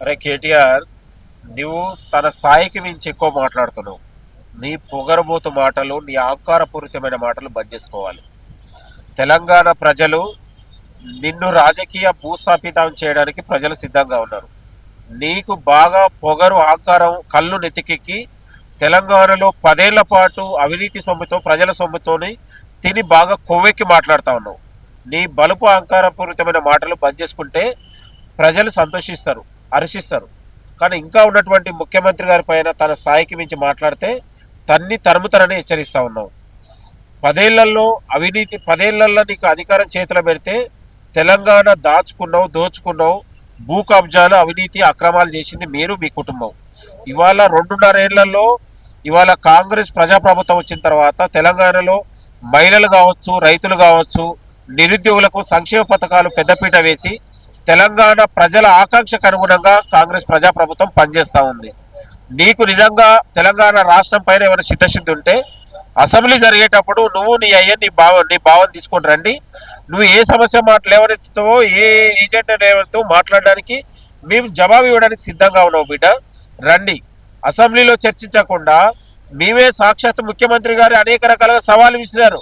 అరే కేటీఆర్, నువ్వు తన స్థాయికి మించి ఎక్కువ మాట్లాడుతున్నావు. నీ పొగరబోతు మాటలు, నీ ఆహంకారపూరితమైన మాటలు బంద్ చేసుకోవాలి. తెలంగాణ ప్రజలు నిన్ను రాజకీయ భూస్థాపితం చేయడానికి ప్రజలు సిద్ధంగా ఉన్నారు. నీకు బాగా పొగరు, అహంకారం కళ్ళు నెత్తికెక్కి తెలంగాణలో 10 ఏళ్ల పాటు అవినీతి సొమ్ముతో, ప్రజల సొమ్ముతోని తిని బాగా కొవ్వెక్కి మాట్లాడుతూ ఉన్నావు. నీ బలుపు అహంకారపూరితమైన మాటలు బంద్ చేసుకుంటే ప్రజలు సంతోషిస్తారు, హర్షిస్తారు. కానీ ఇంకా ఉన్నటువంటి ముఖ్యమంత్రి గారి పైన తన స్థాయికి మించి మాట్లాడితే తన్ని తరుముతారని హెచ్చరిస్తూ ఉన్నావు. 10 ఏళ్లలో అవినీతి, 10 ఏళ్లలో నీకు అధికారం చేతిలో పెడితే తెలంగాణ దాచుకున్నావు, దోచుకున్నావు. భూ కబ్జాలు, అవినీతి, అక్రమాలు చేసింది మీరు, మీ కుటుంబం. ఇవాళ 2.5 ఏళ్లలో ఇవాళ కాంగ్రెస్ ప్రజాప్రభుత్వం వచ్చిన తర్వాత తెలంగాణలో మహిళలు కావచ్చు, రైతులు కావచ్చు, నిరుద్యోగులకు సంక్షేమ పథకాలు పెద్దపీట వేసి తెలంగాణ ప్రజల ఆకాంక్షకు అనుగుణంగా కాంగ్రెస్ ప్రజాప్రభుత్వం పనిచేస్తూ ఉంది. నీకు నిజంగా తెలంగాణ రాష్ట్రం పైన ఏమైనా చిత్తశుద్ధి ఉంటే అసెంబ్లీ జరిగేటప్పుడు నువ్వు నీ భావం తీసుకొని రండి. నువ్వు ఏ సమస్య లేవనెత్తుతావో, ఏ ఏజెండా లేవనెత్తువో మాట్లాడడానికి మేము జవాబు ఇవ్వడానికి సిద్ధంగా ఉన్నావు బిడ్డ. రండి. అసెంబ్లీలో చర్చించకుండా మేమే సాక్షాత్ ముఖ్యమంత్రి గారు అనేక రకాలుగా సవాలు విసిరారు.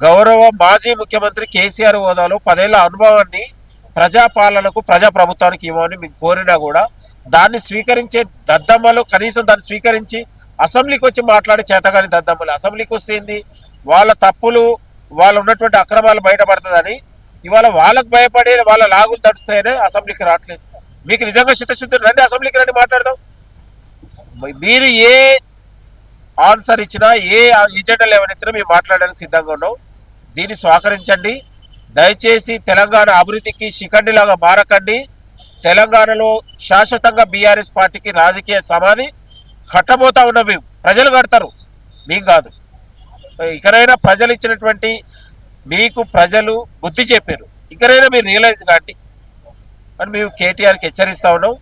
గౌరవ మాజీ ముఖ్యమంత్రి కేసీఆర్ హోదాలో 10 ఏళ్ల అనుభవాన్ని ప్రజాపాలనకు, ప్రజాప్రభుత్వానికి ఇవ్వమని మీకు కోరినా కూడా దాన్ని స్వీకరించే దద్దమ్మలు, కనీసం దాన్ని స్వీకరించి అసెంబ్లీకి వచ్చి మాట్లాడే చేతగాని దద్దమ్మలు. అసెంబ్లీకి వస్తే ఏంది, వాళ్ళ తప్పులు, వాళ్ళు ఉన్నటువంటి అక్రమాలు బయటపడుతుందని ఇవాళ వాళ్ళకు భయపడి వాళ్ళ లాగులు తడుస్తాయనే అసెంబ్లీకి రావట్లేదు. మీకు నిజంగా చిత్తశుద్ధి రండి, అసెంబ్లీకి రండి, మాట్లాడదాం. మీరు ఏ ఆన్సర్ ఇచ్చినా, ఏ ఎజెండా లేవనెత్తినా మేము మాట్లాడడానికి సిద్ధంగా ఉన్నాం. దీన్ని స్వాకరించండి. దయచేసి తెలంగాణ అభివృద్ధికి శిఖండిలాగా మారకండి. తెలంగాణలో శాశ్వతంగా బీఆర్ఎస్ పార్టీకి రాజకీయ సమాధి కట్టబోతా ఉన్నాం. మేము, ప్రజలు కడతారు, మీకు కాదు. ఇకనైనా ప్రజలు ఇచ్చినటువంటి మీకు ప్రజలు బుద్ధి చెప్పారు. ఇకనైనా మీరు రియలైజ్ కాండి అని మేము కేటీఆర్కి హెచ్చరిస్తా ఉన్నాం.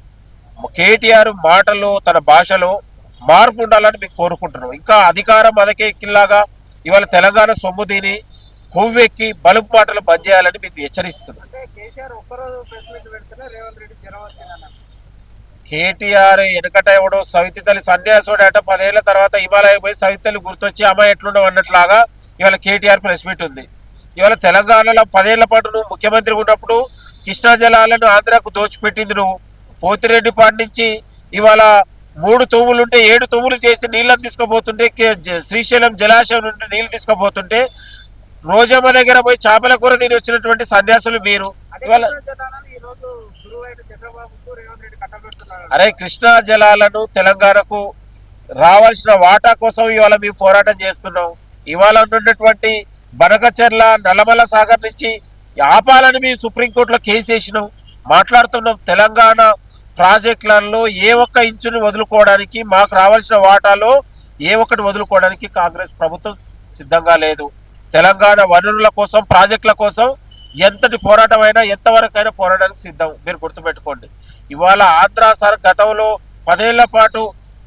కేటీఆర్ మాటలో, తన భాషలో మార్పు ఉండాలని మేము కోరుకుంటున్నాం. ఇంకా అధికారం అదకే ఎక్కిలాగా ఇవాళ తెలంగాణ సొమ్ము దీని కొవ్వెక్కి బలుపు మాటలు బంద్ చేయాలని మీకు హెచ్చరిస్తున్నాం. కేటీఆర్ వెనకట ఎవడో సవితి తల్లి సన్యాసుడు అట, 10 ఏళ్ల తర్వాత హిమాలయ పోయి సవితి తల్లి గుర్తొచ్చి అమ్మాయి ఎట్లుండవు అన్నట్లాగా ఇవాళ కేటీఆర్ ప్రెస్ మీట్ ఉంది. ఇవాళ తెలంగాణలో 10 ఏళ్ల పాటు నువ్వు ముఖ్యమంత్రి ఉన్నప్పుడు కృష్ణా జలాలను ఆంధ్రాకు దోచిపెట్టింది నువ్వు. పోతిరెడ్డిపాటి నుంచి ఇవాళ 3 తూములుంటే 7 తూములు చేసి నీళ్ళని తీసుకుపోతుంటే, శ్రీశైలం జలాశయం నుండి నీళ్లు తీసుకుపోతుంటే రోజమ్మ దగ్గర పోయి చేపల కూర తిని వచ్చినటువంటి సన్యాసులు మీరు. ఇవాళ అరే, కృష్ణా జలాలను తెలంగాణకు రావాల్సిన వాటా కోసం ఇవాళ మేము పోరాటం చేస్తున్నాం. ఇవాళ ఉన్నటువంటి బనకచెర్ల, నల్లమల సాగర్ నుంచి ఆపాలని మేము సుప్రీంకోర్టులో కేసు వేసినాం. మాట్లాడుతున్నాం. తెలంగాణ ప్రాజెక్టులలో ఏ ఒక్క ఇంచుని వదులుకోవడానికి, మాకు రావాల్సిన వాటాలో ఏ ఒక్కటి వదులుకోవడానికి కాంగ్రెస్ ప్రభుత్వం సిద్ధంగా లేదు. తెలంగాణ వనరుల కోసం, ప్రాజెక్టుల కోసం ఎంతటి పోరాటమైనా, ఎంతవరకైనా పోరాటానికి సిద్ధం. మీరు గుర్తుపెట్టుకోండి. ఇవాళ ఆంధ్ర సార్ గతంలో 10 ఏళ్ల పాటు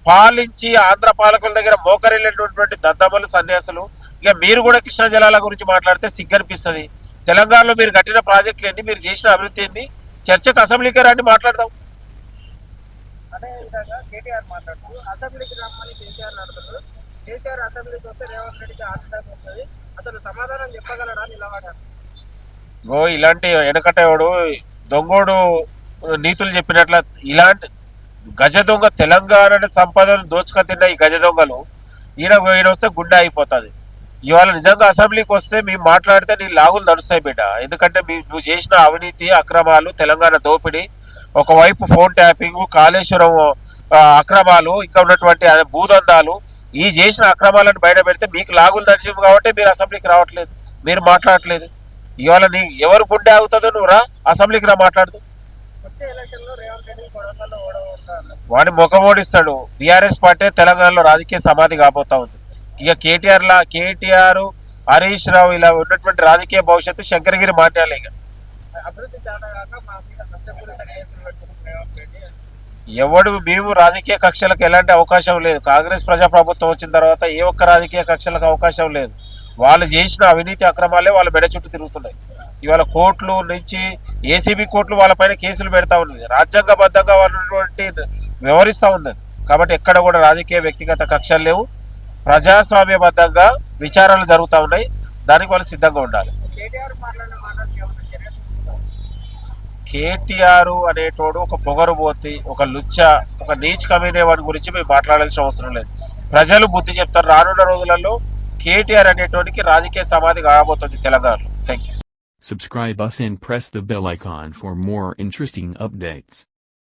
పాలించి ఆంధ్ర పాలకుల దగ్గర మోకరిల్లేటువంటి దద్దమ్మలు, సన్యాసులు. ఇక మీరు కూడా కృష్ణా జలాల గురించి మాట్లాడితే సిగ్గనిపిస్తుంది. తెలంగాణలో మీరు కట్టిన ప్రాజెక్టులు ఏంటి, మీరు చేసిన అభివృద్ధి ఏంది, చర్చకు అసెంబ్లీకి రండి, మాట్లాడదాం. అదే విధంగా కేటీఆర్ మాట్లాడుతూ అసెంబ్లీకి రమ్మని కేసీఆర్ అడుగుతారు. కేసీఆర్ అసెంబ్లీకి వస్తే రేవంత్ రెడ్డికి ఆశ్చర్యం వస్తుంది. అసలు సమాధానం చెప్పగలడా నిలబడారు. ఇలాంటి వెనకటేవాడు దొంగోడు నీతులు చెప్పినట్ల ఇలాంటి గజ దొంగ తెలంగాణ సంపదను దోచుక తిన్న ఈ గజ దొంగలు ఈయన వస్తే గుండె అయిపోతుంది. ఇవాళ నిజంగా అసెంబ్లీకి వస్తే మేము మాట్లాడితే నీ లాగులు నడుస్తాయి బిడ్డ. ఎందుకంటే నువ్వు చేసిన అవినీతి, అక్రమాలు, తెలంగాణ దోపిడీ, ఒకవైపు ఫోన్ ట్యాపింగ్, కాళేశ్వరం అక్రమాలు, ఇంకా ఉన్నటువంటి భూదందాలు, ఈ చేసిన అక్రమాలను బయట పెడితే మీకు లాగులు నడిచింది కాబట్టి మీరు అసెంబ్లీకి రావట్లేదు, మీరు మాట్లాడట్లేదు. ఇవాళ నీ ఎవరు గుండె ఆగుతుందో నువ్వు రా, అసెంబ్లీకి రా, మాట్లాడుతూ. వాడి ముఖం ఓడిస్తాడు. బీఆర్ఎస్ పార్టీ తెలంగాణలో రాజకీయ సమాధి కాబోతా ఉంది. ఇక కేటీఆర్, హరీష్ రావు ఇలా ఉన్నటువంటి రాజకీయ భవిష్యత్తు శంకరగిరి మాట్లాడాలి. ఇక ఎవడు మేము రాజకీయ కక్షలకు ఎలాంటి అవకాశం లేదు. కాంగ్రెస్ ప్రజాప్రభుత్వం వచ్చిన తర్వాత ఏ ఒక్క రాజకీయ కక్షలకు అవకాశం లేదు. వాళ్ళు చేసిన అవినీతి అక్రమాలే వాళ్ళ మెడ చుట్టూ తిరుగుతున్నాయి. ఇవాళ కోర్టులు నుంచి ఏసీబీ కోర్టులు వాళ్ళపైన కేసులు పెడతా ఉన్నది. రాజ్యాంగబద్ధంగా వాళ్ళటువంటి వ్యవహరిస్తూ ఉంది. కాబట్టి ఎక్కడ కూడా రాజకీయ వ్యక్తిగత కక్షలు లేవు. ప్రజాస్వామ్యబద్ధంగా విచారణలు జరుగుతూ ఉన్నాయి. దానికి వాళ్ళు సిద్ధంగా ఉండాలి. కేటీఆర్ మాట్లాడిన మాటలకు ఏమైనా చర్య తీసుకుంటారు? కేటీఆర్ అనేటోడు ఒక పొగరుబోతి, ఒక లుచ్చ, ఒక నీచ్ కమీనే వాడి గురించి మేము మాట్లాడాల్సిన అవసరం లేదు. ప్రజలు బుద్ధి చెప్తారు. రానున్న రోజులలో కేటీఆర్ అనేటోడికి రాజకీయ సమాధి కాబోతుంది తెలంగాణలో. Thank you. Subscribe us and press the bell icon for more interesting updates.